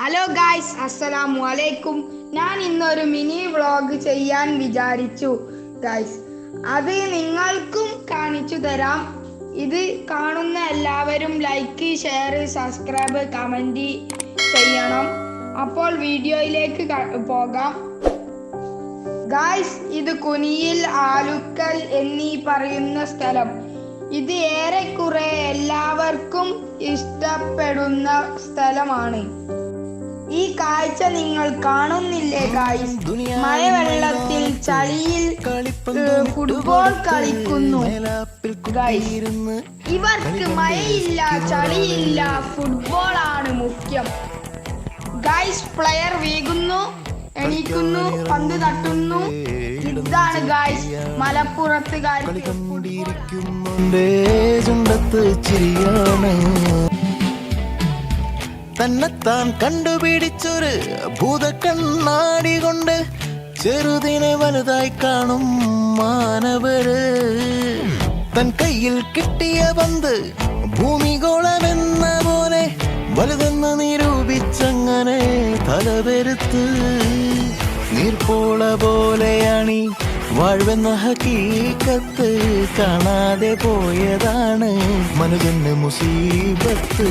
Hello guys, അസ്സലാമു അലൈക്കും. ഞാൻ ഇന്നൊരു മിനി വ്ളോഗ് ചെയ്യാൻ വിചാരിച്ചു ഗായ്സ്. അത് നിങ്ങൾക്കും കാണിച്ചു തരാം. ഇത് കാണുന്ന എല്ലാവരും ലൈക്ക്, ഷെയർ, സബ്സ്ക്രൈബ്, കമൻറ്റ് ചെയ്യണം. അപ്പോൾ വീഡിയോയിലേക്ക് പോകാം ഗായ്സ്. ഇത് കുനിയിൽ, ആലുക്കൽ എന്നീ പറയുന്ന സ്ഥലം. ഇത് ഏറെക്കുറെ എല്ലാവർക്കും ഇഷ്ടപ്പെടുന്ന സ്ഥലമാണ്. ഈ കാഴ്ച നിങ്ങൾ കാണുന്നില്ലേ ഗായ്സ്? മഴവെള്ളത്തിൽ, ചളിയിൽ ഫുട്ബോൾ കളിക്കുന്നു ഗായ്സ്. ഇവർക്ക് മഴയില്ല, ചളിയില്ല, ഫുട്ബോൾ ആണ് മുഖ്യം ഗായ്സ്. പ്ലെയർ വീകുന്നു, എണീക്കുന്നു, പന്ത് തട്ടുന്നു. ഇതാണ് ഗായ്സ് മലപ്പുറത്തുകാർ. തന്നെത്താൻ കണ്ടുപിടിച്ചൊരു ഭൂതക്കണ്ണാടി കൊണ്ട് ചെറുതിനെ വലുതായി കാണും മാനവര്. തൻ കയ്യിൽ കിട്ടിയ പന്ത് ഭൂമിഗോളമെന്ന പോലെ വലുതെന്ന് നിരൂപിച്ചങ്ങനെ തലവെരുത്ത്. നീർപ്പോള പോലെയാണീ വാഴ്വെന്ന ഹക്കീക്കത്ത്. കാണാതെ പോയതാണ് മനുജന് മുസീബത്ത്.